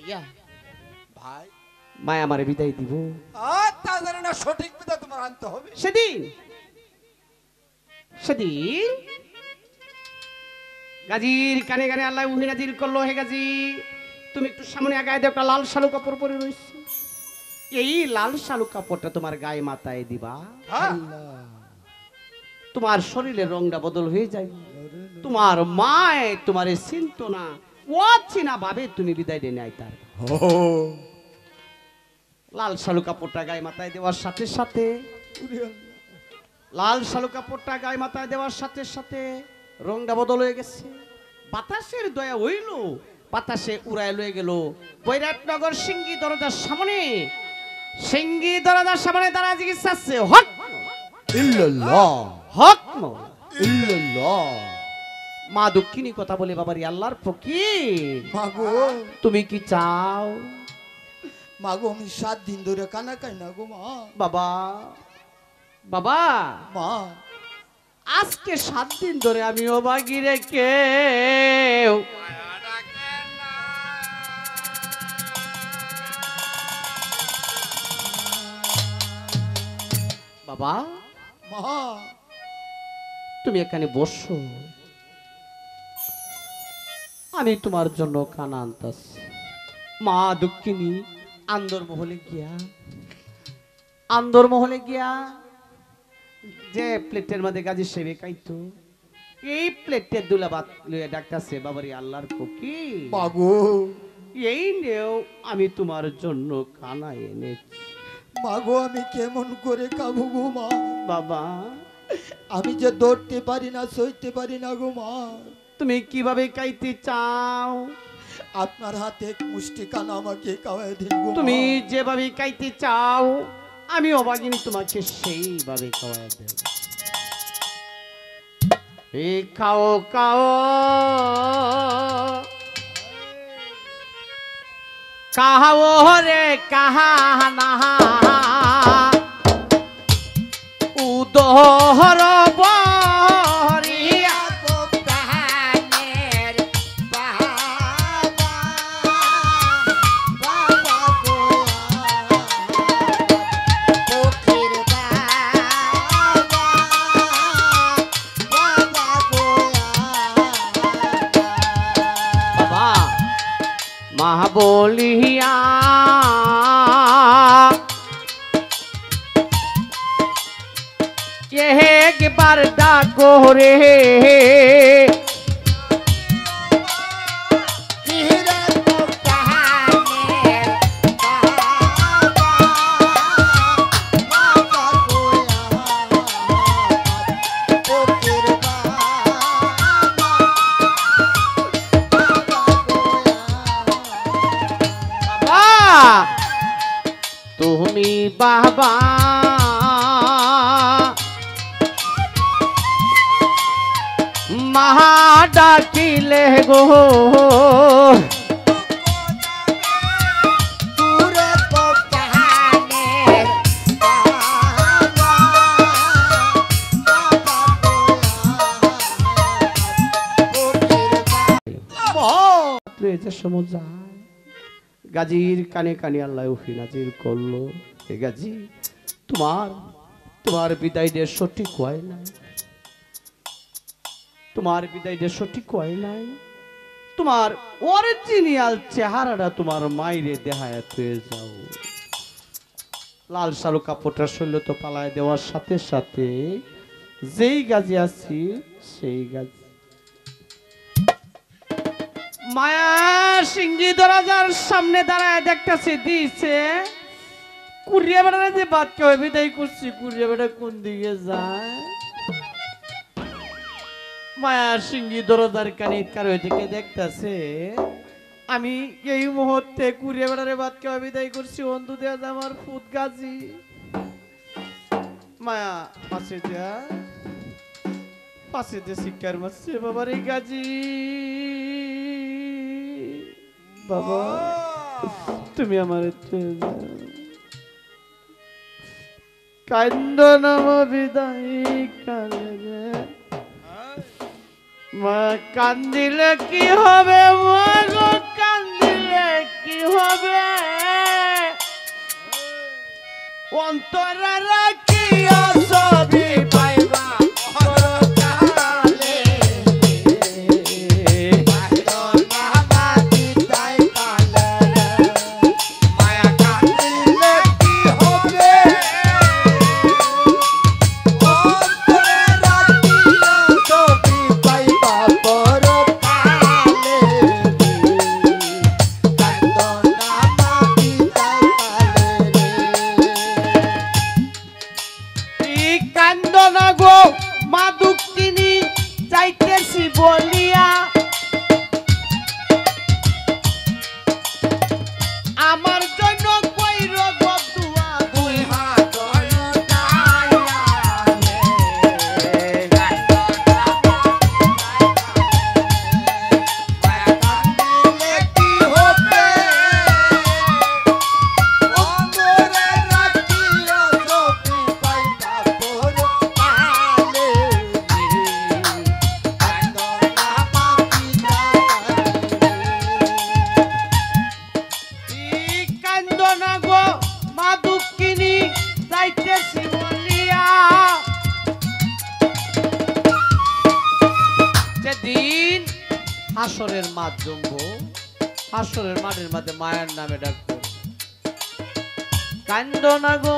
ভাইয়া ভাই মায় আমারে বিদায় দিব। তা জানি না, সঠিক বিদায় তোমার আনতে হবে। সেদিন সেদিন গাজীর কানে কানে আল্লাহ উহি নাজির করলো, হে গাজী তুমি একটু সামনে আগায় দাও, একটা লাল শালু কাপড় পরে রয়েছে, এই লাল শালু কাপড়টা তোমার গায়ে মাথায় দিবা, তোমার শরীরের রংটা বদল হয়ে যায়, তোমার মায় তোমার চিন্ত না, অচেনা ভাবে তুমি বিদায় দিয়ে নেয় তার। লাল শালু কাপড়টা গায়ে মাথায় দেওয়ার সাথে সাথে, লাল শালু কাপড়টা গায়ে মাথায় দেওয়ার সাথে সাথে রংটা বদল হয়ে গেছে, বাতাসের দয়া হইল, বাতাসে উড়ায় লয়ে গেল বৈরাটনগর সিঙ্গি দরজার সামনে। সিঙ্গি দরজার সামনে তারা জিজ্ঞেস আছে, হক ইল্লাল্লাহ, হক মাওলা ইল্লাল্লাহ। মা দক্ষিণী কথা বলে, বাবারি আল্লাহর ফকির, মাগো তুমি কি চাও? মাগো আমি 7 দিন ধরে কানা খাই না গো মা। বাবা বাবা মা আজকে 7 দিন ধরে আমি অবাগি রেখে বাবা, মা তুমি এখানে বসো, আমি তোমার জন্য কানা আনতাছি। মা দক্ষিণী আন্দরমহলে গিয়া যে প্লেটের মধ্যে গাজী সেবে খাইতো, এই প্লেটের দুলা ভাত লইয়া ডাকতাছে, বাবারি আল্লাহর ফকির মাগো এই নেও, আমি তোমার জন্য খানা এনেছি। মাগো আমি কেমন করে খাবো গো মা? বাবা আমি যে দৌড়তে পারি না, সইতে পারি না গো মা। তুমি কিভাবে খাইতে চাও? আপনার হাতে এক মুষ্টি কানা আমাকে খাওয়াই দিন গো মা। তুমি যেভাবে খাইতে চাও আমি অবাগিনী তোমাকে সেইভাবে খাওয়াই দেব। এই খাও খাও কাহাও রে কাহানা উদহর বরিয়া মা বলিয়া একবার ডাকো রে, তুমি বাবা মহা ডাকিলে গো, গাজীর কানে কানে আল্লাহ উফি নাজির করলো, হে গাজী তোমার বিদায়টা সঠিক হয় নাই, তোমার বিদায়টা সঠিক হয় নাই, তোমার অরিজিনাল চেহারাটা তোমার মাইরে দেখায় হয়ে যাও। লাল শালু কাপড়টা শৈল তো পালায় দেওয়ার সাথে সাথে যেই গাজী আছি সেই গাজী মায়া সিঙ্গি দরজার সামনে দাঁড়ায় দেখতেছে দিছে কুড়িয়া বেড়া যে বাদ কেউ বিদায় করছি, কুড়িয়া বেড়া কোন দিকে যায়? মায়া সিঙ্গি দরজার কানে কারো থেকে দেখতেছে আমি এই মুহূর্তে কুড়িয়া বেড়ারে বাদ কেউ বিদায় করছি, অন্ধু দেয়া আমার ফুট গাজী। মায়া পাশে যে শিকার মারছে, বাবার এই গাজী বাবা তুমি আমার কান্দ নাম বিদায় কালে মা, কান্দিলে কি হবে মা গো, কান্দিলে কি হবে? অন্তরে রাখিয়া ছবি পাইবা পরকালে কান্দন নামা দিতাই কালে মায়া কান্দিলে কি হবে অন্তরে রাখিয়া ছবি পাইবা পরকালে কান্দন নামা দিতাই কালে এই কান্দনা গো মা দুঃখিনী যাইতেছি বলিয়া আমার জন্য কইর গো দুয়া দুই হাত এই কান্দনা গো মা দুঃখিনী যাইতেছি বলিয়া যেদিন হাসরের মাঠ জমবো হাসরের মাঠের মাঝে মায়ের নামে ডাকবো কান্দনা গো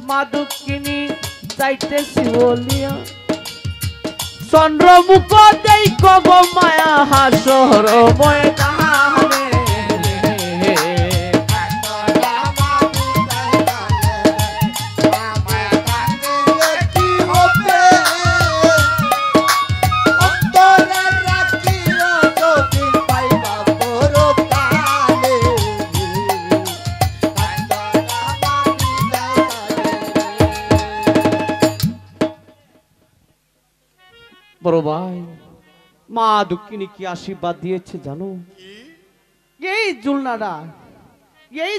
মা দুঃখিনী যাইতেছি বলিয়া চন্দ্রমুখ দেই গো মায়া হাসর ময়দানে বড় ভাই মা দুঃখিনী কি আশীর্বাদ দিয়েছে জানো এই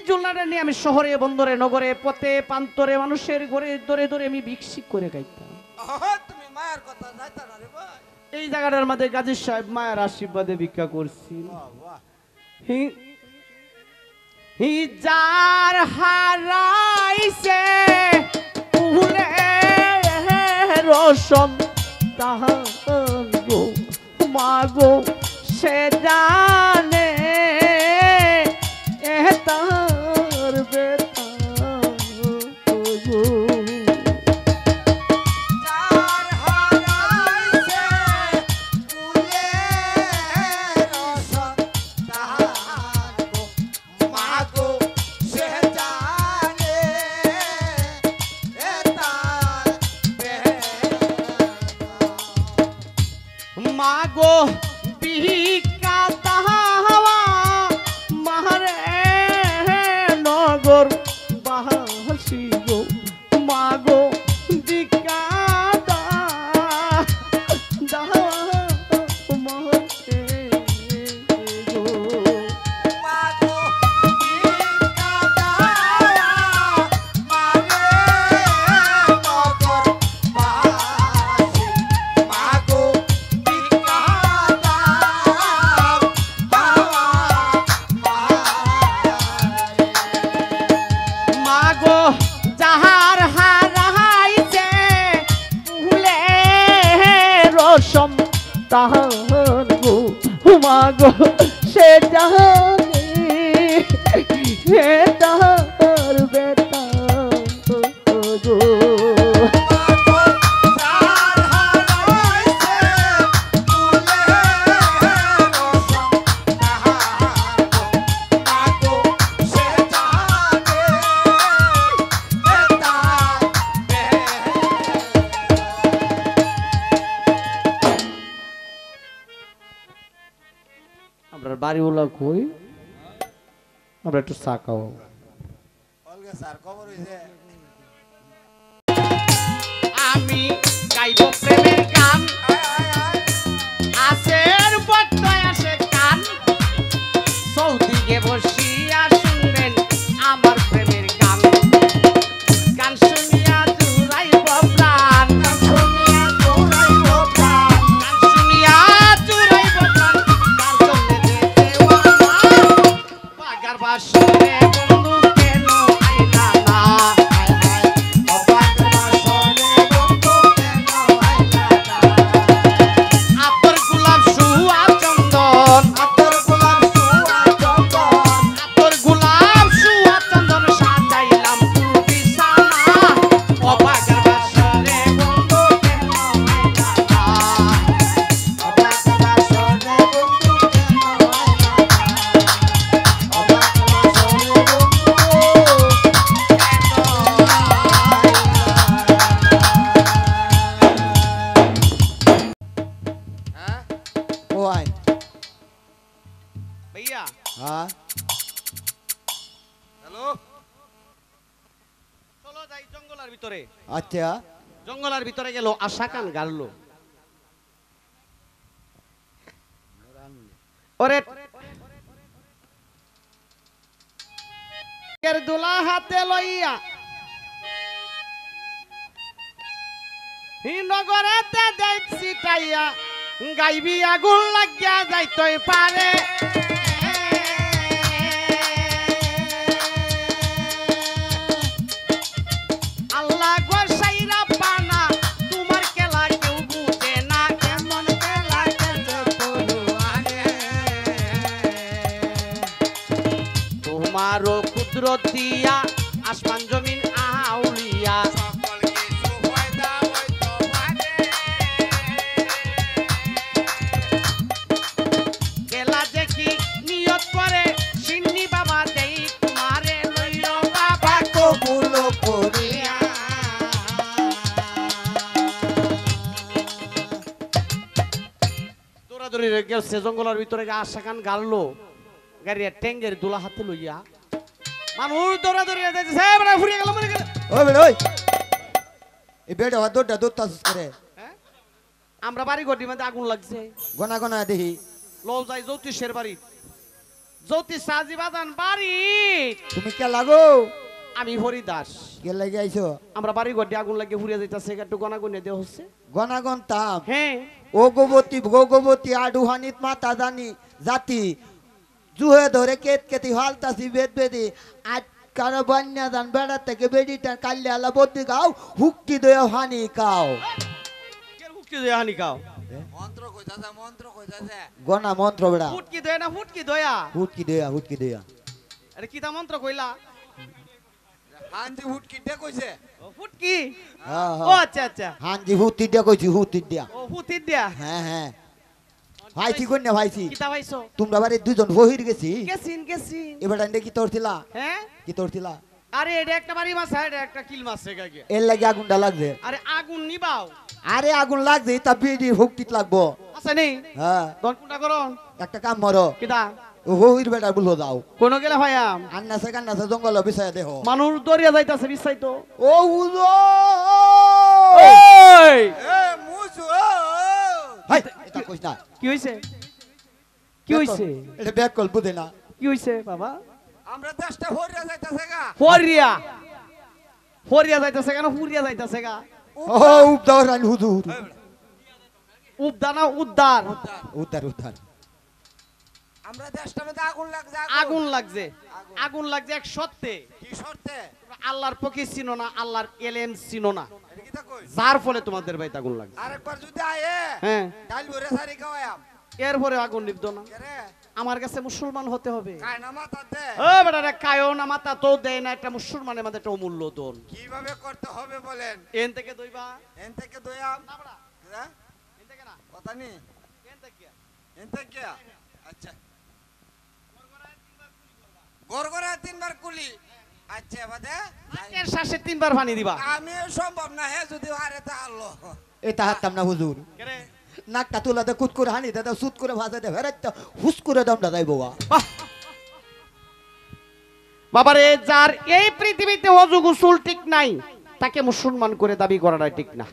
জুলনাটা নিয়ে আমি শহরে বন্দরে নগরে পথে প্রান্তরে মানুষের ঘরে ধরে ধরে আমি ভিক্ষিক করে গাইতাম তুমি মায়ের কথা যাইতা না রে ভাই এই জায়গাটার মধ্যে গাজী সাহেব মায়ের আশীর্বাদে ভিক্ষা করছি যার হারাইছে ফুলে রসম তাহার গো মাগো সে জানে এ তার বেতা গো যার হারাইছে ফুলে রসন তাহার গো মাগো সে জানে এ তার মাগো বিকা তাহাওয়া মারে নগর বাসি গো মাগো বিকা দাওয়া মারে গো মাগো বিকা দাওয়া মারে নগর বাসি মাগো বিকা দাওয়া মাগো যাহার হারাইছে ফুলে রসম তাহার গো মাগো সে জানে হে তাহার বেতা গো মাগো যার হারাইছে ফুলে রসন তাহার গো মাগো সে জানে এ তার আমরা বাড়িওয়ালা কই আমরা একটু চা খাওয়াবো অলগে স্যার খবর হইছে আমি গাইব প্রেমের গান আসের বট্টয় আসে কান সৌদিকে বসিয়া শুনবেন আমার প্রেমের গান গান শুনিয়া জুড়াইব প্রাণ গান শুনিয়া জুড়াইব প্রাণ গান শুনিয়া জুড়াইব প্রাণ গান চলে দেওয়ানা পাগার বাসরে বন্ধু কেন আইলা না হ্যাঁ হ্যালো চলো যাই জঙ্গলের ভিতরে। আচ্ছা জঙ্গলের ভিতরে গেল, আশা কান গাড়লো। ওরে দুলা হাতে লইয়া নগরেতে দেখছি টাইয়া গাইবি আগুন লাগিয়া যাইতই পারে। আল্লাহ গোসাইরা পানা তোমার খেলা কেউ বুঝে না, কেমন খেলা খেলছে পড়ুয়ারে। তোমারও কুদরত দিয়া আসমান জমিন আউলিয়া, সকল কিছু ফায়দা হইতো পারে। খেলা দেখি নিয়ত করে সিন্নি বাবা দেই তোমারে লইল বাবা কবুল করি দৌড়াদৌড়ি গেছে জঙ্গলের ভিতরে, আশা কান গাড়লো গাড়িয়া ট্যাঙ্গের দোলা হাতে লইয়া। মানুষ দৌড়াদৌড়ি যাইতেছে, ফুরিয়ে গেল মনে করে। ওই বেটা ওই এই বেটা দৌড়টা দৌড়তাছিস করে হ্যাঁ? আমরা বাড়ি ঘরটি মধ্যে আগুন লাগছে, গনা গনা দেখি লও যাই জ্যোতিষের বাড়ি। জ্যোতিষ সাজি বাজান বাড়ি, তুমি কে লাগো আমি হরিদাস। কে লাগে আইছো আমরা বাড়ি ঘরটি আগুন লাগিয়ে ফুরিয়ে যাইতেছে, একটু গনা গুনে দেওয়া হচ্ছে। গনাগন তাম হ্যাঁ ও ভগবতী আডুহানিত মাতা জানি জাতি জুহে ধরে কেত কেতি হালতাছি বেদ বেদি আজ কারো বন্যা দান বেড়া থেকে বেডিটা কাল্লে আলা বদ্দি গাও হুক্কি দয়া হানি কাও ফুটকি দয়া হানি খাও, মন্ত্র কইতাছে মন্ত্র কইতাছে। গনা মন্ত্র বেড়া ফুটকি দয়া না ফুটকি দয়া, হুটকি দয়া আরে কিতা মন্ত্র কইলা? হাঞ্জি হুটকি ডে কইছে। ও ফুটকি, হ্যাঁ ও হ্যাঁ আচ্ছা আচ্ছা, হানজি হুতি দিয়া কইছি হুতি দিয়া ও ফুটির দিয়া। হ্যাঁ হ্যাঁ ভাইছি কন্যা ভাইছি কিতা ভাইছো? তোমরা বাড়ি দুজন বহির গেছি গেছিন গেছিন। এবার কি তোরছিলা হ্যাঁ কি তোরছিলা আরে এটা একটা বাড়ি মাছ, এটা একটা কিল মাছ রেখে। এর লাগে আগুনটা লাগছে আরে আগুন নিবাও, আরে আগুন লাগছে তা বিড়ি হুকটিত লাগবো আছে নেই হ্যাঁ দন কোনটা করন একটা কাম মরো কিতা ও হইর বেটা বলো যাও কোন গেলে ভাইয়াম আন্নাসে কান্নাসে জঙ্গল বিষয় দেখো মানুষ দরিয়া যাইতাছে বিছাইতো। ও উজো ওই এ মুসু হাই এটা কইছ না কি হইছে? কি হইছে? এটা ব্যাক কল বুঝে না কি হইছে বাবা? আমরা দেশটা হরিয়া যাইতাছে গা। ফরিয়া ফরিয়া যাইতাছে কেন? ফুরিয়া যাইতাছে গা। ও উপদার রান হুজুর উদ্দানা উদ্দার উদ্ধার উদ্ধার আমরা দেশটা মধ্যে আগুন লাগছে। আগুন লাগছে, আগুন লাগছে এক সত্যে। কি শর্তে? আল্লাহর পক্ষে চিনো না, আল্লাহর এলেম চিনো না, এটা কিতা কই? যার ফলে তোমাদের বাড়িতে আগুন লাগছে। আরেকবার যদি আয়ে হ্যাঁ ডাল ভরে সারি খাওয়ায়াম। এরপরে আগুন নিবতো না। কে রে? আমার কাছে মুসলমান হতে হবে। কায়না মাথা দে। ও বেটা রে কায়ও না মাথা তো দেয় না, একটা মুসলমানের মধ্যে একটা অমূল্য দন। কিভাবে করতে হবে বলেন? এন থেকে দইবা এন থেকে দয়াম। না বড়া, হ্যাঁ? এন থেকে না, কথা নি? এন থেকে। এন থেকে? আচ্ছা। গরগরা তিনবার কুলি। আচ্ছা বাদে? এর শ্বাসে তিনবার পানি দিবা। আমি সম্ভব না হে যদি আরে তা আল্লাহ। এটা হাততাম না হুজুর কে রে? নাকটা তুলাতে কুত করে হানি দাদা সুত করে ভাজা দে ফেরাইতে হুস করে দমটা যাইবো বাহ! বাবারে যার এই পৃথিবীতে অজু গোসল ঠিক নাই, তাকে মুসলমান করে দাবি করাটা ঠিক না।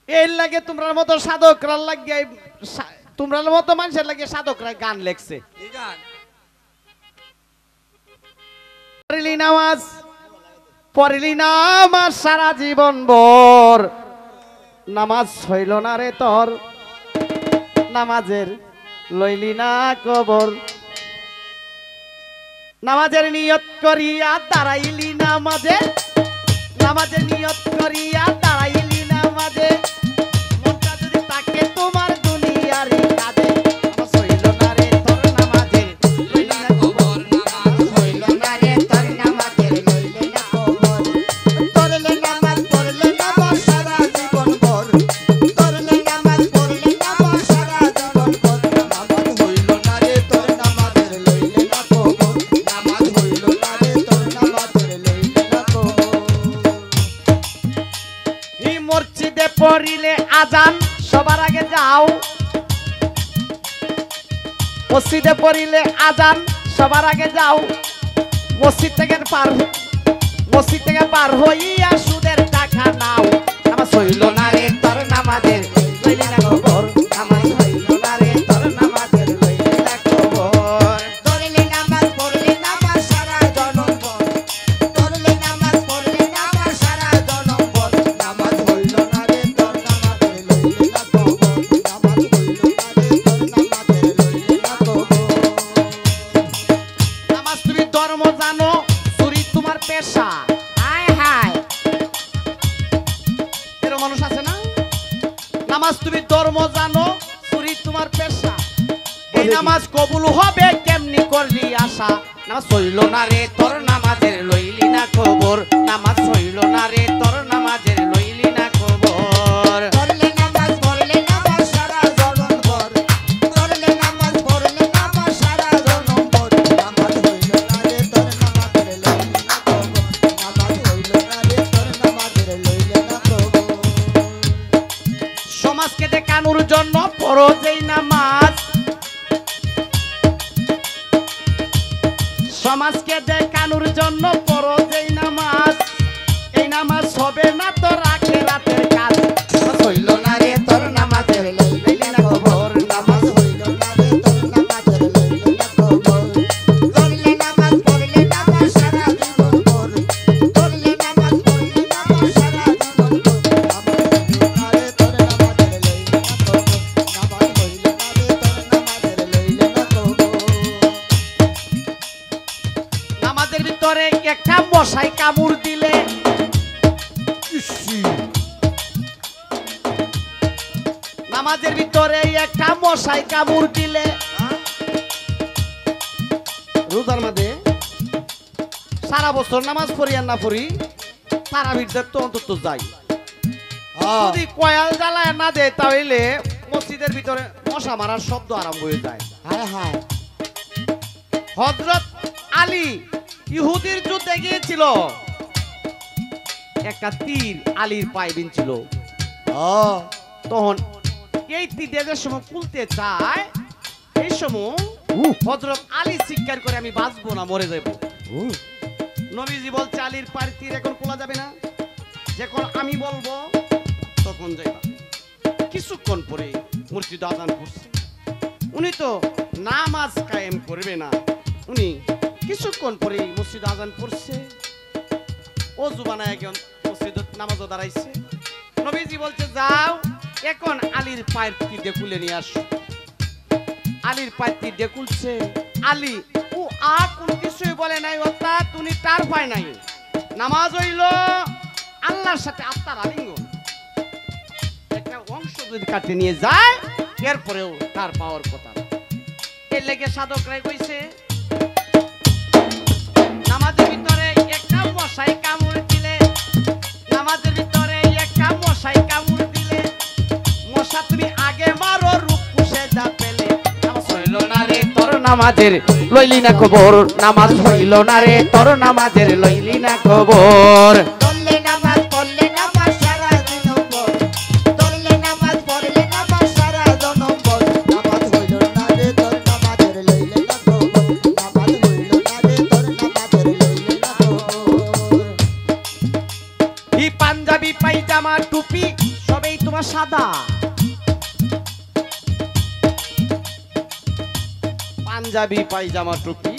এর লাগে তোমরার মতো সাধকরা লাগিয়ে, তোমরার মতো মানুষের লাগে সাধকরা গান লেখছে। কি গান? পড়লি নামাজ, পড়লি নামাজ সারা জীবন ভর, নামাজ হইল না রে তোর, নামাজের লইলি না কবর, নামাজের নিয়ত করিয়া দাঁড়াইলি নামাজে, নামাজের নিয়ত করিয়া দাঁড়াইলি নামাজে, মনটা যদি তাকে তোমার দুনিয়ারি কাজে, নামাজ হইল না রে তোর, নামাজের লইলি না কবর, নামাজ হইল না রে তোর, নামাজের লইলি না কবর, করলে নামাজ পড়লে নামাজ সারা জীবন ভর করলে নামাজ পড়লে নামাজ সারা জীবন ভর নামাজ হইল না রে তোর নামাজের লইলে না কবর নামাজ হইল না রে তোর নামাজের লইলে না কবর এই মসজিদে পড়িলে আজান সবার আগে যাও, মসজিদে পড়িলে আজান সবার আগে যাও মসজিদ থেকে পার হইয়া সুদের টাকা নাও। নামাজ হইল না রে তোর নামাজের লইলি না খবর, নামাজ হইল না রে তোর নামাজের লইলি না খবর। ধরলে নামাজ পড়লে নামাজ সারা জনম ভর, ধরলে নামাজ পড়লে নামাজ সারা জনম ভর, নামাজ হইল না রে তোর নামাজের লইলে না খবর, নামাজ হইল না রে তোর নামাজের লইলে না খবর। নামাজ তুমি ধর্ম জানো, চুরি তোমার পেশা। হায় হায়, এরকম মানুষ আছে না? নামাজ তুমি ধর্ম জানো, চুরি তোমার পেশা। এই নামাজ কবুল হবে কেমনি করলি আশা। নামাজ হইল না রে তোর নামাজের লইলি না খবর, নামাজ হইল না রে তোর নামাজের লইলি না খবর। ধরলে নামাজ পড়লে নামাজ সারা জনম ভর, ধরলে নামাজ পড়লে নামাজ সারা জনম ভর, নামাজ হইল না রে তোর নামাজের লইলে না খবর, নামাজ হইল না রে তোর নামাজের লইলে না খবর। সমাজকে দেখানোর জন্য পড়ো যেই নামাজ, সমাজকে দেখানোর জন্য পড়ো যেই নামাজ, এই নামাজ হবে না তোর আখিরাতের কাজ। নামাজ হইল না রে তোর নামাজের লইলি না খবর, নামাজ হইল না রে তোর নামাজের লইলে না খবর। ধরলে নামাজ পড়লে নামাজ সারা জীবন ভর, ধরলে নামাজ পড়লে নামাজ সারা জীবন ভর, নামাজ হইল না রে তোর নামাজের লইলে না খবর, নামাজ হইল না রে তোর নামাজের লইলে না খবর। নামাজের ভিতরে একটা মশাই কামড় দিলে, নামাজের ভিতরে একটা মশাই কামড় দিলে, রোজার মাঝে সারা বছর নামাজ পড়ি আর না পড়ি, তারা ভিড় তো অন্তত যাই। যদি কয়াল জ্বালায় না দেয় তাহলে মসজিদের ভিতরে মশা মারার শব্দ আরম্ভ হয়ে যায়। হায় হায়, হযরত আলী ইহুদির যুদ্ধে গিয়েছিল, একটা তীর আলীর পায়ে বিঁধছিল। তখন এই তীরের সময় খুলতে চায়, এই সময় হযরত আলী চিৎকার করে আমি বাঁচবো না, মরে যাব। নবীজি বলছে আলীর পায়ের তীর এখন খোলা যাবে না, যখন আমি বলবো তখন যাইবা। কিছুক্ষণ পরে মসজিদে আযান করছে, উনি তো নামাজ কায়েম করবে না, উনি কিছুক্ষণ পরে মসজিদে আযান করছে, ওযু বানায় একজন মসজিদে নামাজও দাঁড়াইছে। নবীজি বলছে যাও এখন আলীর পায়ের তীর দিয়ে খুলে নিয়ে আসো। আলীর পায়ের তীর দিয়ে খুলছে, আলী ও কোনো কিছুই বলে নাই, অর্থাৎ উনি তার পায় নাই। নামাজ হইল আল্লাহর সাথে আত্মার আলিঙ্গন, একটা অংশ যদি কাটে নিয়ে যায় এরপরেও তার পাওয়ার কথা। এর লেগে সাধকরাই কইছে নামাজের ভিতরে একটা মশাই কামড় দিলে, নামাজের ভিতরে একটা মশাই কামড় দিলে, মশা তুমি আগে মারো রূপ পুষে যা পেলে। নামাজ হইল না রে তোর নামাজের লইলি না খবর, নামাজ হইল না রে তোর নামাজের লইলি না খবর। ধরলে নামাজ পড়লে নামাজ সারা জনম ভর, ধরলে নামাজ পড়লে নামাজ সারা জনম ভর, নামাজ হইল না রে তোর নামাজের লইলে না খবর, নামাজ হইল না রে তোর নামাজের লইলে না খবর। এই পাঞ্জাবি পায়জামা টুপি সবই তোমার সাদা, পাঞ্জাবি পায়জামা টুপি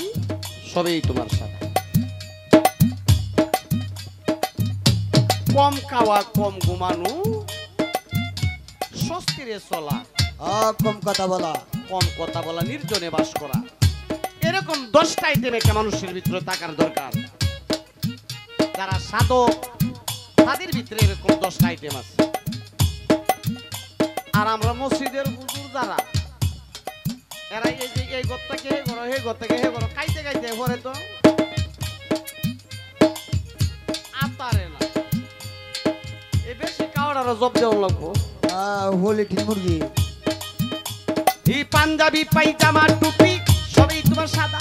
সবই তোমার সাদা। কম খাওয়া কম ঘুমানো, স্বস্তিরে চলা, কম কথা বলা, কম কথা বলা, নির্জনে বাস করা, এরকম 10টা আইটেম একটা মানুষের ভিতরে থাকার দরকার। যারা সাধক তাদের ভিতরে এরকম 10টা আইটেম আছে। আর আমরা মসজিদের হুজুর যারা, এরা এই যে এই ঘর থেকে হে করো, হে ঘর থেকে হে করো, খাইতে খাইতে পরে তো আতারে না, এই বেশি খাওয়ার আরো জব দেওয়া লাগবো। হোলি ঠিক মুরগি। এই পাঞ্জাবি পায়জামা টুপি সবই তোমার সাদা,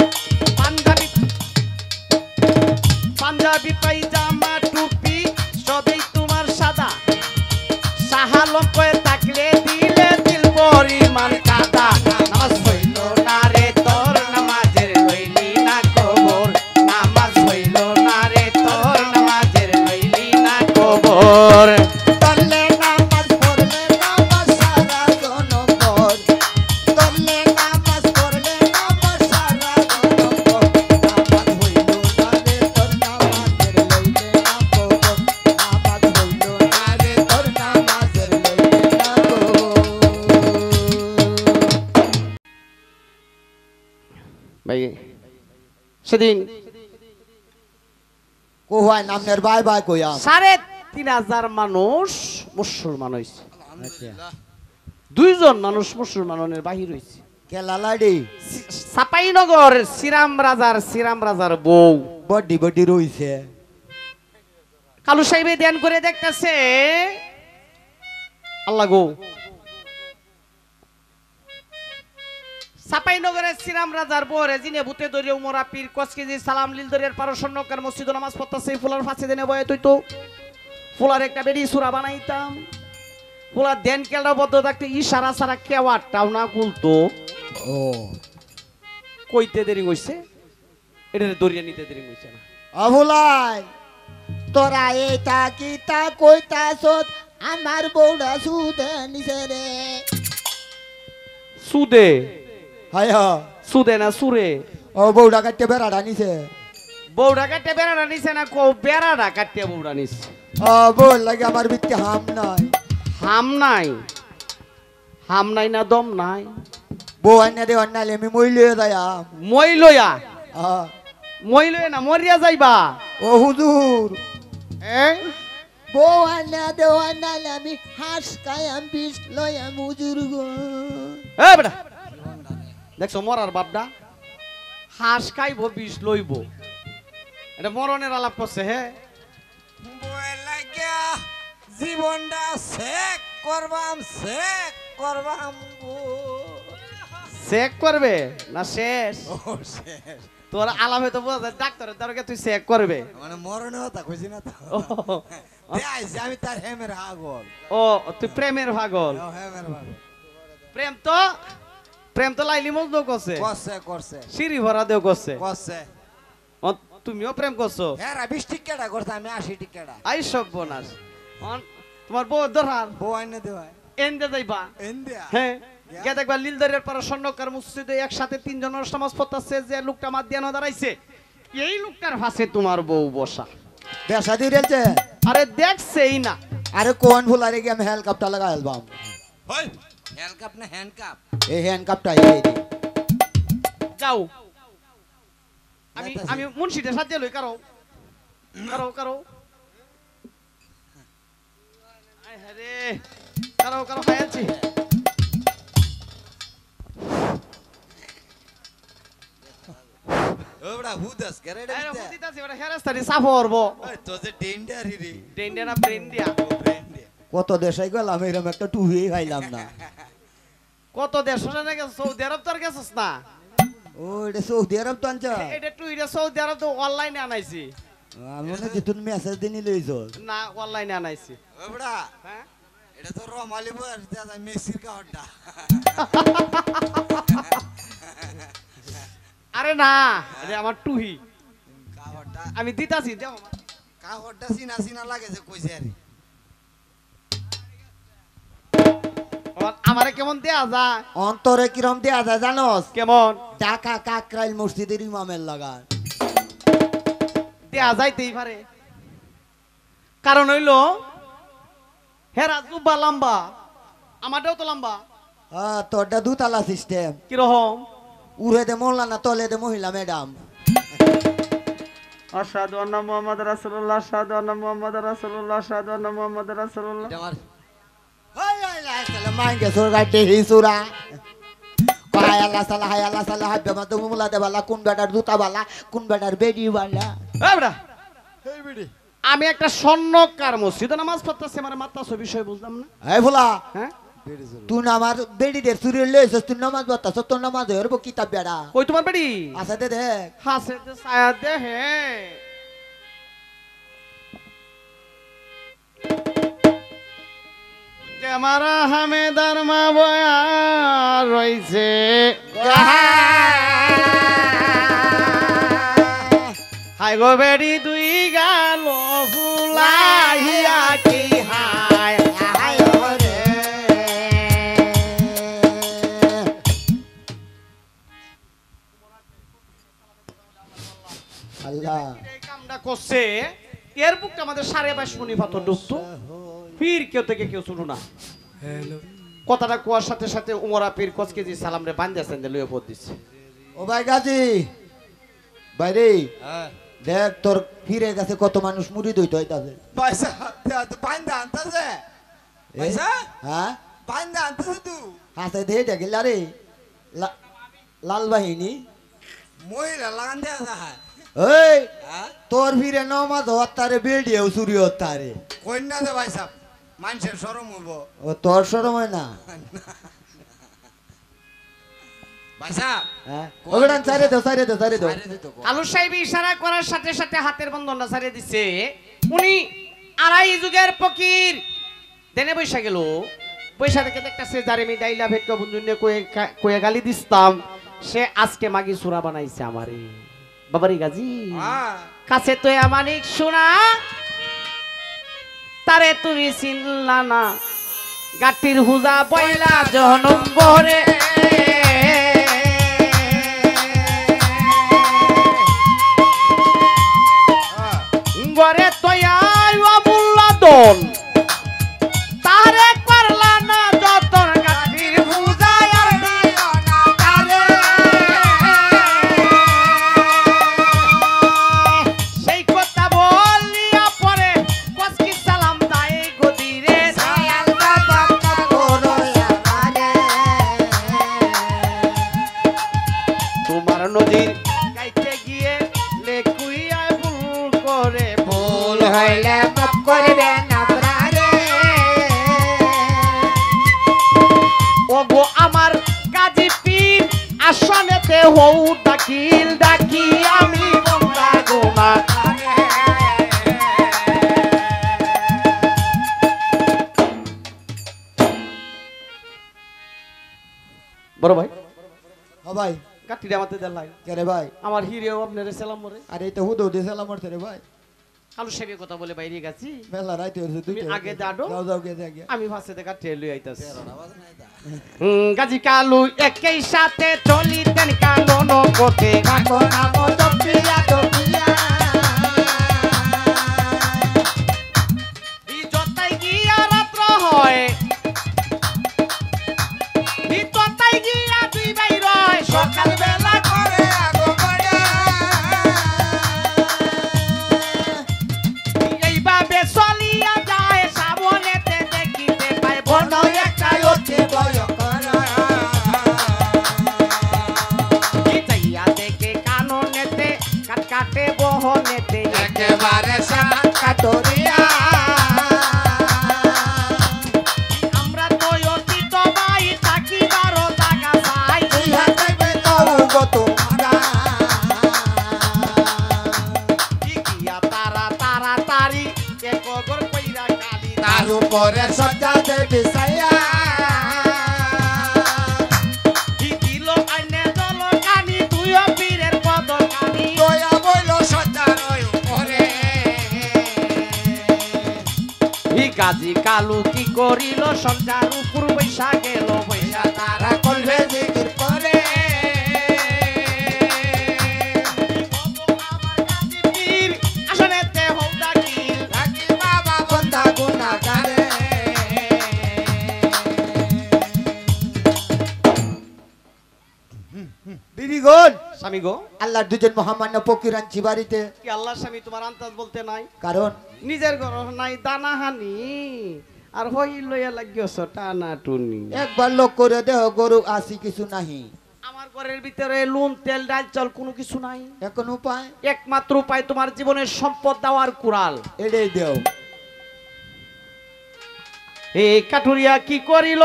পাঞ্জাবি পায়জামা টুপি সবই তোমার সাদা। সাহালম কয়ে থাকলে দিলে দিল পরিমাণ কাদা। নামাজ হইল না রে তোর নামাজের লইলি সেদিন কোহায় নামনের বাই বাই কইয়াম 3,500 মানুষ মুসলমান হয়েছে, 2 জন মানুষ মুসলমানের বাহির হয়েছে। কেলা লাডি চাপাইনগর শ্রীরাম রাজার বউ বড্ডি বড্ডি রইছে। কালু সাহেবে ধ্যান করে দেখতেছে, আল্লাহ গো, চাপাইনগরের শ্রীরাম রাজার বউরে জিনে ভূতে ধরে উমরা পীর কসকেজি সালাম লিল দরের পারো স্বর্ণকার মসজিদ নামাজ পড়তাছে, ফুলার ফাঁসি দেনে বয়ে তুই তো ফুলার একটা বেডি সুরা বানাইতাম, ফুলার ধ্যান কেলা বদ্ধ থাকতে ইশারা ছাড়া কেওয়ারটাও না খুলতো। ও কইতে দেরি হইছে, এটা দরিয়া নিতে দেরি হইছে না। অভুলাই তোরা এটা কিতা কইতাছ, আমার বউরা সুদে নিছে রে। সুদে হায় সুদে না সুরে, ও বউটা কাটতে বেড়াটা নিছে। বউরা কাটতে বেড়াটা নিছে না, কো বেড়াটা কাটতে বউরা নিছে। ও বল লাগে আমার বিত্তে হাম নাই, হাম নাই, হাম নাই না দম নাই। বউ আইনা দে অন্নালে আমি মইলে যায়া। মই লইয়া, আ মই লইয়া না মরিয়া যাইবা। ও হুজুর এ বউ আইনা দে অন্নালে আমি হাঁস কায়াম বিষ লয়াম হুজুর গো। এ বেটা দেখছো মরার বাপডা হাঁস খাইব বিষ লইব, এটা মরণের আলাপ করছে। হে বয়ে লাগিয়া জীবনটা শেখ করবাম গো। চেক করবে না শেষ? ও শেষ তোর আলাপে তো বোঝা যায় ডাক্তারের দ্বারা তুই চেক করবে। মানে মরণে হতা কইছি না তো। ও, দেখাইছি আমি তার হেমের আগল। ও তুই প্রেমের পাগল। ও হেমের আগল। প্রেম তো লাইলি মজদু করছে, করছে সিঁড়ি ভরা দেও করছে। ও, তুমিও প্রেম করছো? হ্যাঁ 20 টিকেটা করছে, আমি 80 টিকেটা। আই সব বোনাস। তোমার বউ দরকার বউ আইনে দেওয়া এনদে যাইবা। ইন্ডিয়া হ্যাঁ গে দেখবা লিলদরের পাড়া স্বর্ণকার মসজিদে একসাথে 3 জন নামাজ পড়তাছে, যে লোকটা মাদিয়ানো দাঁড়াইছে এই লোকটার পাশে তোমার বউ বসা। বেসা দি রেলছে। আরে দেখছেই না। আরে কোন ফুলারে কি আমি হেলিকপ্টার লাগা হেলবাম। হই হ্যান্ডকাপ না হ্যান্ডকাপ। এই হ্যান্ডকাপটা এই দি যাও, আমি মুন্সিদের সাথে লই কারো কারো কারো আয় হরে কারো কারো খাইছি। ওবড়া হুদাস করে রে। আরে হুদিতাছি ওটা হেরাস্তারি সাফ করবো। ওই তো যে ডেঞ্জার রে। ডেন্ডে না প্রেন্ডিয়া। কত দেশে গেলাম এরকম একটা টুহি খাইলাম না। কত দেশ না গেছ, সৌদি আরব তোর গেছস না? ও এটা সৌদি আরব তো আনছ। এটা তুই এটা সৌদি আরব তো অনলাইনে আনাইছি। আমি মনে যে তুমি মেসেজ দিনি লইছ। না অনলাইনে আনাইছি। ওবড়া হ্যাঁ এটা তো রমালি বয়স দাদা মেসির কাহটা। আরে না এটা আমার টুহি, কাহটা আমি দিতাছি দেও। কাহটা সিনা সিনা লাগে যে কইছে আরে। আমারে কেমন দেয়া যায়? অন্তরে কিরম দেয়া যায় জানোস? কেমন ঢাকা কাকরাইল মসজিদের ইমামের লাগা দেয়া যাইতেই পারে, কারণ হইলো হেরা জুব্বা লম্বা, আমারটাও তো লম্বা। তোরটা দুতলা সিস্টেম। কিরকম? উড়ে দে মৌলানা, তলে দে মহিলা ম্যাডাম। আশহাদু আন্না মুহাম্মাদুর রাসূলুল্লাহ, আশহাদু আন্না মুহাম্মাদুর রাসূলুল্লাহ, আশহাদু আন্না মুহাম্মাদুর রাসূলুল্লাহ। এটা আমার হাই হাই সালাম মাইকে সুরাতে হিসুরা। হাই আল্লাহ সাল্লাহ, হাই আল্লাহ সাল্লাহ, হাব্বে মাদু মুলা দে বালা, কোন বেটার জুতা বালা, কোন বেটার বেডি বালা। এই বেটা, এই বিড়ি আমি একটা স্বর্ণকার মসজিদে নামাজ পড়তেছি, আমার মাথা সব বিষয় বুঝলাম না। এই ফুলা, হ্যাঁ বিড়ি জরুরি। তুই না আমার বেডিদের চুরি লইছস, তুই নামাজ পড়তাছ, তোর নামাজ হইব কিতাব বেড়া কই তোমার বেটি? আছে দে দেখ। হাসে যে ছায়া দে হে। ক্যামেরা হামেদার মা বয়া রইছে, হাই গো বেড়ি দুই গাল ফুলাইয়া কি হায় হায় রে। আল্লাহ এই কামটা করছে, এর বুকটা আমাদের 22.5 মণি পাথর ঢুকতো, ফির কেউ থেকে কেউ শুনো না। কথাটা কোয়ার সাথে সাথে উমরা পীর কসকেজি সালাম রে বান্ধা সেন্দে লইয়া পড় দিছে। ও ভাই গাজী, বাইরে হ্যাঁ দেখ তোর ফিরে গেছে কত মানুষ মুড়ি দইতে হইতাছে পয়সা বান্ধা আনতেছে পয়সা হ্যাঁ বান্ধা আনতেছে তুই হাসে দে দেখলা রে লাল বাহিনী মহিলা লাগান দেয়া যায় ওই হ্যাঁ তোর ফিরে নমাজ হত্তারে বেডিয়েও চুরি হত্তারে কন্যা দে ভাই সাহেব মানুষের সরম হইব ও তোর সরম হয় না ভাই সাহেব হ্যাঁ ওটা সাইরে দাও সাইরে দাও সাইরে দাও বাইরে দিত গো। কালু সাহেব ইশারা করার সাথে সাথে হাতের বন্ধনটা ছাড়িয়ে দিছে উনি আড়াই যুগের ফকির দেনে বৈশা গেল পয়সা থেকে দেখতেছে যারে আমি ডাইলা ভেটক বন্ধুনে কয়ে গালি দিস্তাম সে আজকে মাগি সুরা বানাইছে আমারে বাবারি গাজি হ্যাঁ কাছে তো আমানিক শোনা তারে তুমি চিনলা না গাটির হুজা বইলা জনম বরে গরে তয়াই অমূল্য দন তারে করলা না যতন গাটির হুজা আর দিও না তারে সেই কথা বলিয়া পরে কসকি সালাম দাই গদিরে সায়াল বাবা করো তোমার নদীর গাইতে গিয়ে লেকুইয়া ভুল করে ভুল হইলে মাফ করবে না প্রাণে ওগো আমার কাজী পীর আসনেতে হউ ডাকিল ডাকি আমি বন্দা গোনা বড় ভাই ও ভাই কাটিটা আমাতে দেলাই কে রে ভাই আমার হিরেও আপনারে সালাম মরে আরে এই তো হুদো দে সালাম করতে রে ভাই কালু সাহেবের কথা বলে বাইরে গেছি মেলা রাইতে হইছে তুই তুমি আগে দাঁড়ো। যাও যাও গে আগে আমি ভাসে দেখা ঠেলুই আইতাছি গাজী কালু একই সাথে চলিতেন কানন পথে কাকো নামো তপিয়া তপিয়া যতাই গিয়া রাত্র হয় যতাই গিয়া দুই ভাই রয় সকাল বেলা করে আগো বড়া এইভাবে চলিয়া যায় সাবনেতে দেখিতে পাই বন একটা অতি বয় করা যাইয়া দেখে কাননেতে কাট কাটে বহনেতে একেবারে কাটরিয়া আমরা তো অতীত ভাই থাকি বারো জায়গা চাই ইহা যাইবে তাও গত মারা গিয়া তারা তারা তারি এক গর কইরা গালি তার উপরে সজ্জা দেবী সাইয়া দিল আইনে দল কানি তুইও পীরের পদ কানি দয়া বইল সজ্জা রয় ওরে গাজী কালু কি করিল সঞ্জার উপর বৈশা গেল বৈশা তারা করবে জিকির করে আমার গাজী পীর আসনেতে হৌ ডাকিল রাখি বাবা বন্ধা গুনা গারে বিবিগণ স্বামী গো আল্লাহর দুজন মহামান্য ফকির আনছি বাড়িতে কি আল্লাহ স্বামী তোমার আন্তাজ বলতে নাই কারণ নিজের ঘর নাই দানা হানি আর হই লইয়া লাগিয়েছ টানা টুনি একবার লোক করে দেহ গরু আসি কিছু নাহি আমার ঘরের ভিতরে নুন তেল ডাল চাল কোনো কিছু নাই এখন উপায় একমাত্র উপায় তোমার জীবনের সম্পদ দেওয়ার কুড়াল এড়ে দেও এই কাঠুরিয়া কি করিল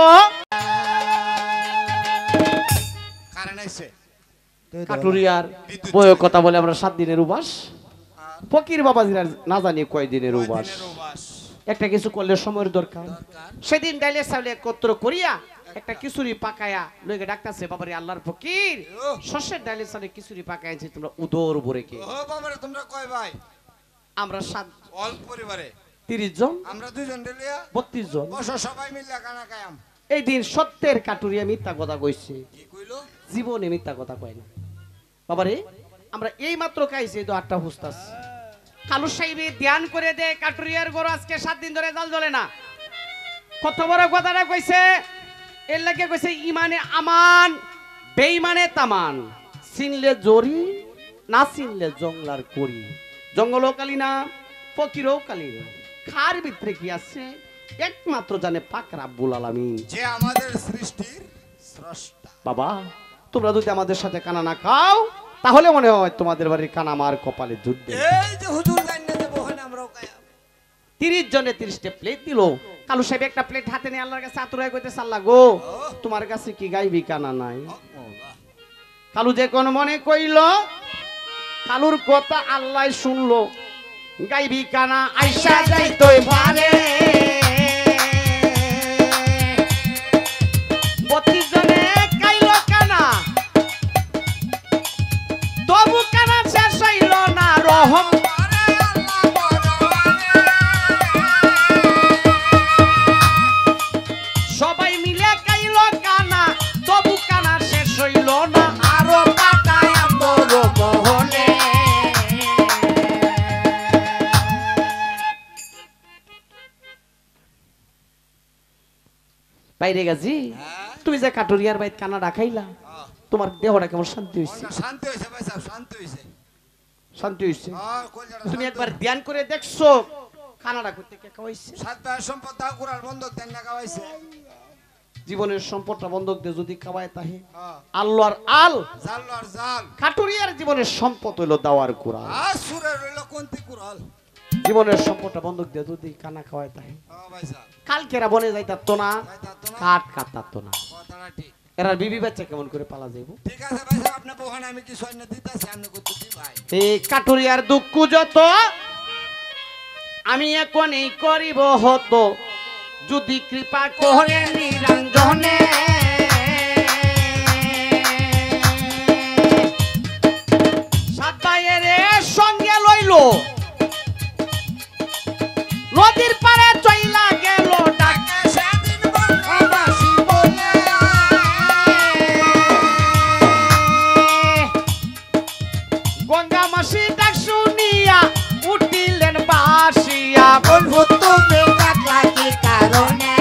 কারণ আইছে কাঠুরিয়ার বইয়ের কথা বলে আমরা 7 দিনের উপাস ফকির বাবাজিরা না জানি কয় দিনের উপাস একটা কিছু করলে সময়ের দরকার সেদিন ডাইলে চাউলে একত্র করিয়া একটা কিশোরী পাকায়া লইগে ডাকতাছে বাবারে আল্লাহর ফকির শস্যের ডাইলে চাউলে কিশোরী পাকাইছে তোমরা উদর ভরে কে ও বাবারে তোমরা কয় ভাই আমরা 7 অল্প পরিবারে 30 জন আমরা দুজন ডেলিয়া 32 জন বসো সবাই মিলে কানা কায়াম এই দিন সত্যের কাটুরিয়া মিথ্যা কথা কইছে কি কইলো জীবনে মিথ্যা কথা কয় না বাবারে আমরা এই মাত্র খাইছি তো 8টা হুস্তাস কালু সাহেবে ধ্যান করে দে কাটুরিয়ার গরু আজকে 7 দিন ধরে জাল জ্বলে না কত বড় কথাটা কইছে এর লাগে কইছে ইমানে আমান বেঈমানে তামান চিনলে জরি না চিনলে জঙ্গলার করি, জঙ্গলও কালি না, ফকিরও কালি না। খার ভিতরে কি আছে একমাত্র জানে পাক রাব্বুল আলামিন, যে আমাদের সৃষ্টির স্রষ্টা। বাবা তোমরা যদি আমাদের সাথে কানা না খাও তাহলে মনে হয় তোমাদের বাড়ির কানা আমার কপালে জুটবে। এই যে হুজুর জান্নে যে বহনে আমরাও খাইয়াম। 30 জনে 30টা প্লেট দিল। কালু সাহেব একটা প্লেট হাতে নিয়ে আল্লাহর কাছে আতুরাই কইতেছে, আল্লাহ গো তোমার কাছে কি গাইবি কানা নাই? কালু যে কোন মনে কইল, কালুর কথা আল্লাহ শুনলো, গাইবি কানা আইসা যাইতই পারে। 32 জনে গাইল কানা, তবু কানা শেষ হইল না। রহম সবাই মিলে গাইল কানা, তবু কানা শেষ হইল না। আরো পাতায় আম্বর বহনে। বাইরে গেছি, তুমি যে কাটুরিয়ার বাইত কানাডা খাইলা, তোমার দেহটা কেমন শান্তি হইছে? শান্তি হইছে ভাই সাহেব, শান্তি হইছে। শান্তি হইছে। কলজাটা তুমি একবার ধ্যান করে দেখছো কানাডা করতে কে খাওয়াইছে? সাতটা সম্পদ দাও কুরার বন্ধক দেন না খাওয়াইছে। জীবনের সম্পদটা বন্ধক দিয়ে যদি খাওয়ায় তাহে হ্যাঁ আল্লাহর আল জাল আর জাল। কাটুরিয়ার জীবনের সম্পদ হইলো দাওয়ার কুরআন। সুরের হইলো কোনটি কুরাল? জীবনের সম্পদটা বন্ধক দিয়ে যদি কানা খাওয়ায় তাহে ভাই সাহেব কালকেরা বনে যাইতাতো না, যাইতাতো না। কাট কাটতাতো না। কথাটা ঠিক। এরা বিবি বাচ্চা কেমন করে পালা যাইব? ঠিক আছে ভাই সাহেব, আপনার বহনে আমি কি সৈন্য দিতেছি, আপনি করতেছি ভাই। এই কাটুরিয়ার দুঃখ যত আমি এখন এই করিব হতো, যদি কৃপা করে নিরঞ্জনে। সাত ভাইয়ের সঙ্গে লইল, নদীর পাড়ে চইলা গেল ডাকে সেদিন বনবাসী বলে গঙ্গা মাসি ডাক শুনিয়া উঠিলেন বাসিয়া। বলবো তুমি কাটলা কি কারণে?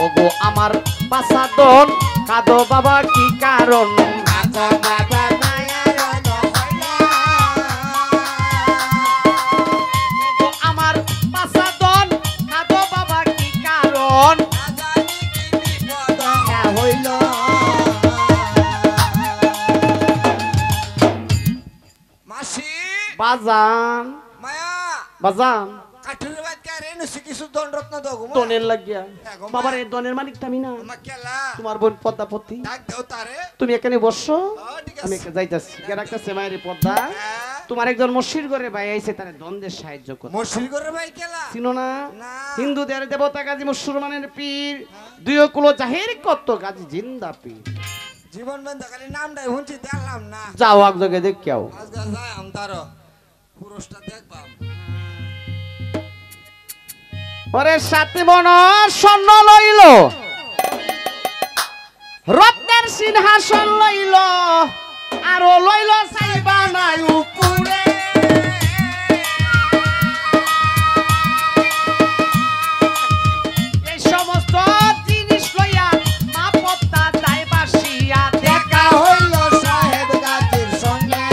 ওগো আমার বাসাদন কাদো বাবা কি কারণ? আচ্ছা বাবা মায়ার নহলে ওগো আমার বাসাদন কাদো বাবা কি কারণ? না জানি কি বিপদ হইল। মাসি বাজান মায়া বাজান কাঠুরের বাদ কে রে নসি কিছু দন রত্ন দাও গো দনের লাগিয়া। হ্যাঁ গো মা। বাবার এই দনের মালিক আমি না, আমা কেলা তোমার বোন পদ্মাপতি। ডাক দাও তারে। তুমি এখানে বসো, ঠিক আমি আছে। যাইতাছি। কেন একটা সেমাইয়ের পদ্মা, হ্যাঁ তোমার একজন মসজিদ করে ভাই আইছে, তারে দ্বন্দ্বের সাহায্য করো। মসজিদ করে ভাই কেলা চিনো না? না। হিন্দুদের দেবতা গাজী মুসলমানের পীর, দুই কুলো জাহির কত গাজী জিন্দা পীর। জীবন বন্ধ খালি নামটাই হুঁচি দেখলাম না। যাও এক জায়গায় দেখ কেউ আজকে যাই আম তারও পুরুষটা দেখবাম। ওরে সাথে বন স্বর্ণ লইল, রত্নের সিংহাসন লইল, আরো লইল সাইবা নাই উপরে। এই সমস্ত জিনিস লইয়া মা পদ্মা যাই বাসিয়া। দেখা হইল সাহেব গাজীর সঙ্গে।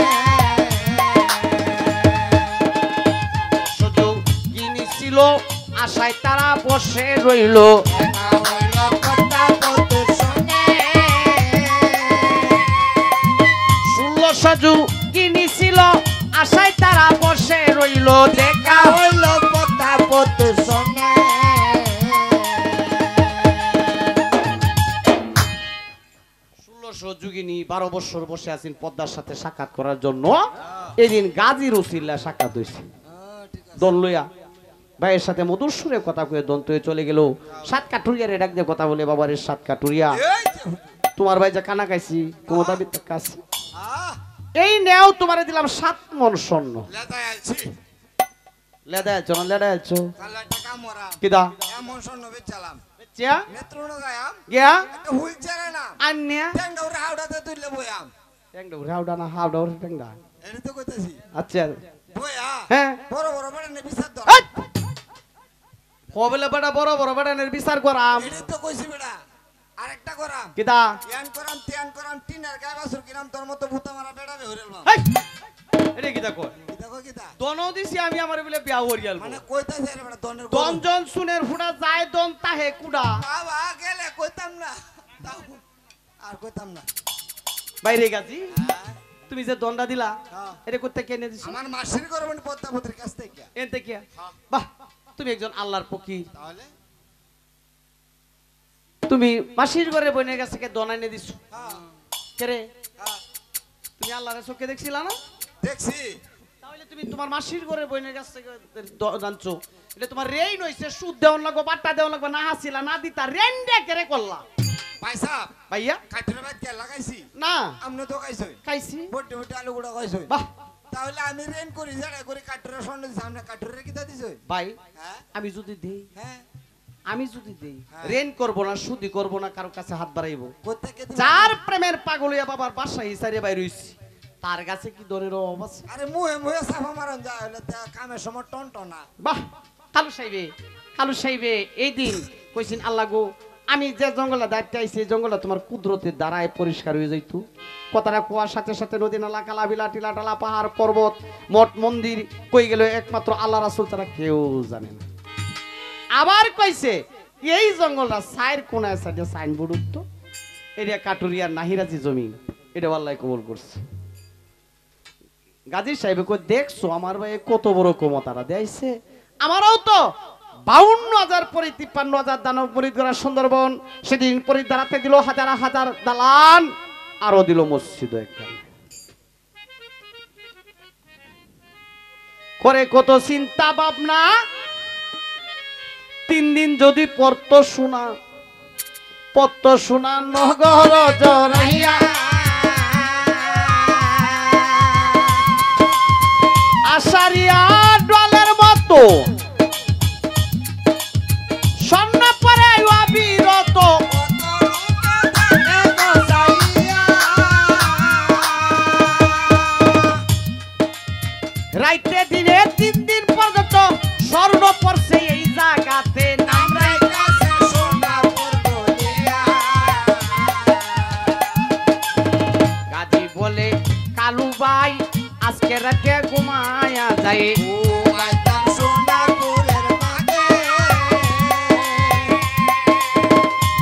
শুধু কিনেছিল আশায় তারা বসে রইল। দেখা হইল পদ্মাবতীর সঙ্গে। 16 সাজু কিনেছিল আশায় তারা বসে রইল। দেখা হইল পদ্মাবতীর সঙ্গে। 1600 যুগিনী 12 বছর বসে আছেন পদ্মার সাথে সাক্ষাৎ করার জন্য। এদিন গাজীর উসিল্লা সাক্ষাৎ হয়েছে। দন লইয়া ভাইয়ের সাথে মধুর সুরে কথা কয়ে দন্তয়ে চলে গেল। 7 কাঠুরিয়ারে ডাক দিয়ে কথা বলে, বাবারে 7 কাঠুরিয়া, এই যে তোমার ভাই যা কানা খাইছি তোমার বিত্ত কাছে আহ এই নেও, তোমারে দিলাম 7 মণ স্বর্ণ। লেতায় আছি লেদা আছো না লেদা আছো কালা টাকা মরা কিদা এমন স্বর্ণ বেচালাম চেয়া নেত্রণ গায়াম গিয়া একটা হুইল চেয়ারে না আন্যা ট্যাংটা ওরে হাওড়াতে তুললে বয়াম। ট্যাংডা হাওডা না হাওডা ওর ট্যাংডা। এনে তো কইতাছি আচ্ছা বয়া হ্যাঁ বড় বড় বড় নে বিচার দাও। কবেলে বেটা বড় বড় বেটানের বিচার করাম। এনে তো কইছি বেটা আরেকটা করাম কিদা ইয়ান করাম তিয়ান করাম টিনের গায়ে বাসুর কিরাম তোর মতো ভূতা মারা বেড়া বে হইরাল হেই এটা কিদা কর কিতা কই কিতা দন দিছি আমি আমার বলে বিয়া হরিয়াল মানে কইতাছে রে বেটা দনের দনজন সুনের ফুটা যায় দন তাহে কুডা বাবা গেলে কইতাম না তাও আর কইতাম না বাইরে গাজি তুমি যে দন্ডা দিলা হ্যাঁ। এটা করতে কেনে দিছো আমার মাসির করবেন পদ্মাবতীর কাছ থেকে এনতে কি হ্যাঁ। বাহ তুমি একজন আল্লাহর ফকির তাহলে তুমি মাসির ঘরে বোনের কাছে কে দন এনে দিছো হ্যাঁ কেরে হ্যাঁ তুমি আল্লাহর চোখে দেখছিলা না দেখছি তাহলে তুমি তোমার মাসির ঘরে বোনের কাছ থেকে জানছো এটা তোমার রেইন হইছে সুদ দেওয়ান লাগবে বাট্টা দেওয়ান লাগবে না হাসিলা না দিতা রেন্ডে কেরে করলা পয়সা ভাইয়া কাঠের বাইত কে লাগাইছি না আমনে তো খাইছই খাইছি বড় বড় আলু গুড়া খাইছই বাহ তাহলে আমি রেন করি জাড়া করি কাঠের সামনে সামনে কাঠের কিতা দিছই ভাই হ্যাঁ আমি যদি দেই হ্যাঁ আমি যদি দেই হ্যাঁ। রেন করব না সুদি করব না কারো কাছে হাত বাড়াইবো কোত্থেকে দিবি? যার প্রেমের পাগলিয়া বাবার বাসায় হিসারে বাইর হইছি তার কাছে কি দরের অভাব আছে আরে মুহে মুহে সাফা মারন যায় হলে তা কামের সময় টনটনা বাহ কালু সাইবে এই দিন কইছিন আল্লাহ গো আমি যে জঙ্গলে দায়িত্বে আইছি এই জঙ্গলটা তোমার কুদরতের দ্বারায় পরিষ্কার হয়ে যাইতো কথাটা কোয়ার সাথে সাথে নদী নালা কালাবিলা টিলা টালা পাহাড় পর্বত মঠ মন্দির কই গেল একমাত্র আল্লাহ রাসূল ছাড়া কেউ জানে না আবার কইছে এই জঙ্গলটা সাইর কোনায় সাইডে সাইনবোর্ড উঠতো এটা কাটুরিয়ার নাহিরাজি জমি এটা আল্লাহ কবুল করছে গাজী সাহেব কই দেখছো আমার ভাই কত বড় ক্ষমতাটা দেয়াইছে আমারও তো 52,000 পরি 53,000 দানব পরিদ করা সুন্দরবন সেদিন পরিদ দাঁড়াতে দিল হাজার হাজার দালান আরো দিল মসজিদ একটা করে কত চিন্তা ভাবনা 3 দিন যদি পড়তো শোনা নগর জড়াইয়া আশারিয়া ডলের মতো স্বর্ণ পরে অবিরত রাইতে দিনে 3 দিন পর্যন্ত স্বর্ণ পড়ছে এই জায়গাতে নাম রাইতাছে সোনাপুর বলিয়া গাজী বলে কালু ভাই আজকে রাতে ঘুমায়া যায় ঘুমাইতাম সোনাপুরের মাঝে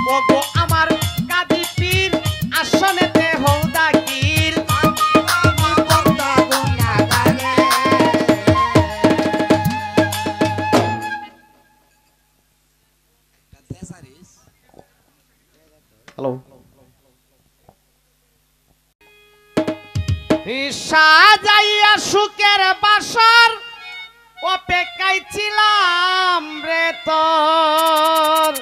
ওগো আমার গাজী পীর আসনেতে হৌদাগির আমি পর্দা গুনাহগারে তেসারিস হ্যালো সাজাইয়া সুখের বাসর অপেক্ষায় ছিলাম রে তোর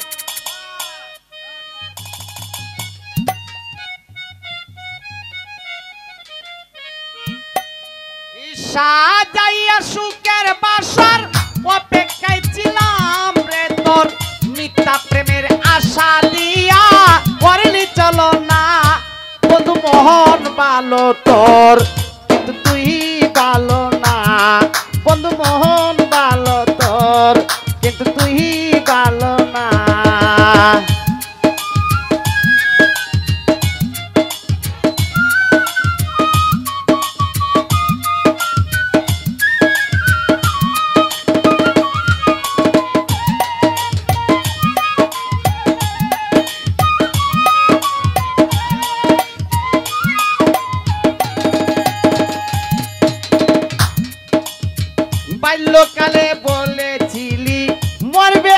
সাজাইয়া সুখের বাসর অপেক্ষায় ছিলাম রে তোর মিথ্যা প্রেমের আশা দিয়া করলি চলো না বন্ধু মোহন ভালো তোর কিন্তু তুই ভালো না বন্ধু মোহন ভালো তোর কিন্তু তুই ভালো না বাল্যকালে বলেছিলি মরবে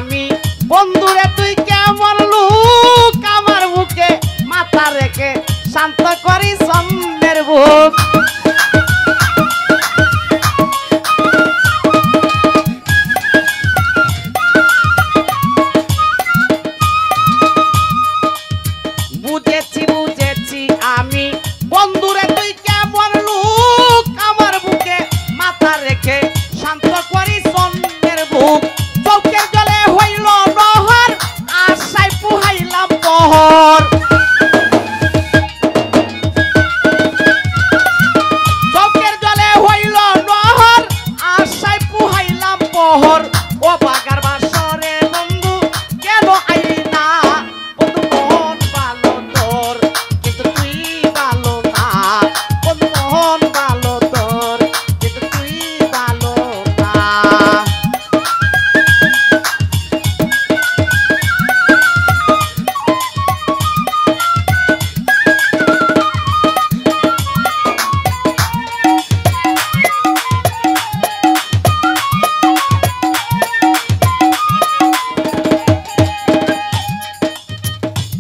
আমি বন্ধুরে তুই কেমন লোক আমার বুকে মাথা রেখে শান্ত করি সামনের বুক বুঝেছি বুঝেছি আমি বন্ধুরে তুই কেমন লোক আমার বুকে মাথা রেখে শান্ত করি সন্ধ্যের বুক চোখের জলে হইল নহর আশায় পুহাইলাম পহর চোখের জলে হইল নহর আশায় পুহাইলাম পহর ও বাগার বাসরে বন্ধু কেন আইলি না বন্ধু মন ভালো তোর কিন্তু তুই ভালো না বন্ধু মন ভালো তোর কিন্তু তুই ভালো না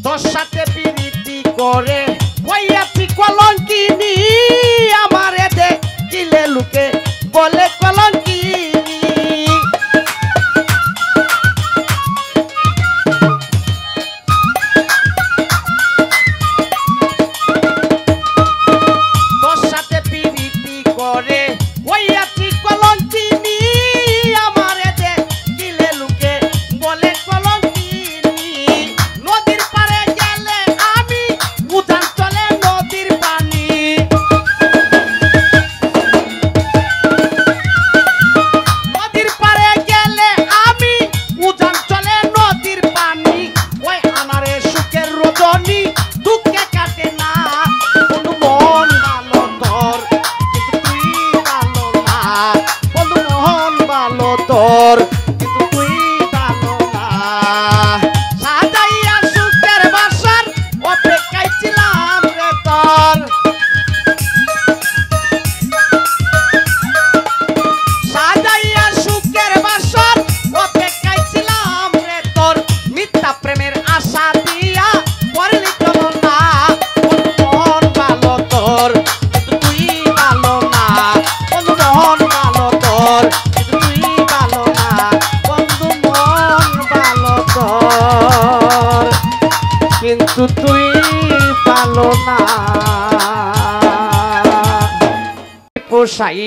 তোর সাথে প্রীতি করে হইয়াছি কলঙ্কিনী আমারে দেখিলে লোকে বলে কলঙ্কিনী তোর সাথে প্রীতি করে হইয়াছি কলঙ্কিনী আমারে দেখিলে লোকে বলে কলঙ্কিনী নদীর পারে গেলে আমি উজান চলে নদীর পানি নদীর পারে গেলে আমি উজান চলে নদীর পানি ওই আমারে সুখের রজনী দুঃখে কাটে না বন্ধু মন ভালো তোর কিন্তু তুই ভালো না বন্ধু মন ভালো তোর কিন্তু তুই ভালো না সাজাইয়া সুখের বাসার অপেক্ষায় ছিলাম রে তোর সাজাইয়া সুখের বাসার অপেক্ষায় ছিলাম রে তোর মিথ্যা প্রেমের আশা দিয়া পড়লি চলো না বন্ধু মন ভালো তোর কিন্তু তুই ভালো না বন্ধু মন ভালো তোর কিন্তু তুই ভালো না বন্ধু মন ভালো তোর কিন্তু তুই ভালো না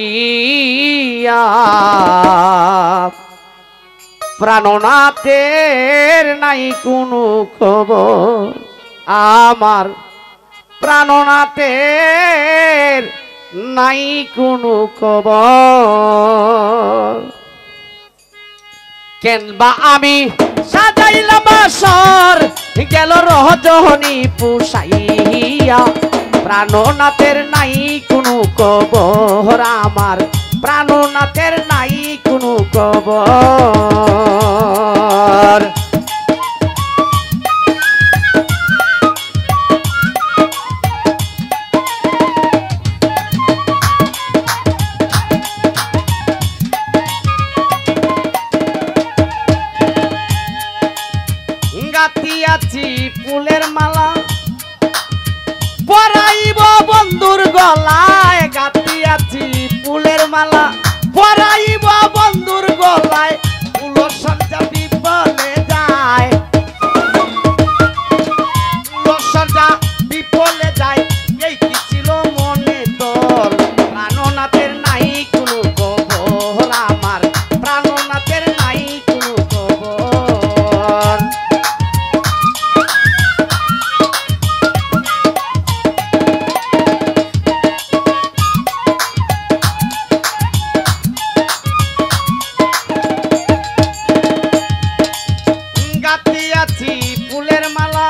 পোষাইয়া প্রাণনাথের নাই কোনো খবর আমার প্রাণনাথের নাই কোনো খবর কেনবা আমি সাজাইলাম বাসর গেল রজনী পুষাইয়া প্রাণনাথের নাই কোনো খবর আমার প্রাণনাথের নাই কোনো খবর গাতিয়াছি ফুলের মালা পরাইব বন্ধুর গলায় গাতিয়াছি ফুলের মালা পরাইব বন্ধুর গলায় ফুলর সজ্জা বিপলে যায় ফুলর সজ্জা বিপলে যায় এই কি ছিল মনে তোর প্রাণনাথের নাই কোনো খবর আমার প্রাণনাথের নাই কোনো খবর গাতিয়াছি ফুলের মালা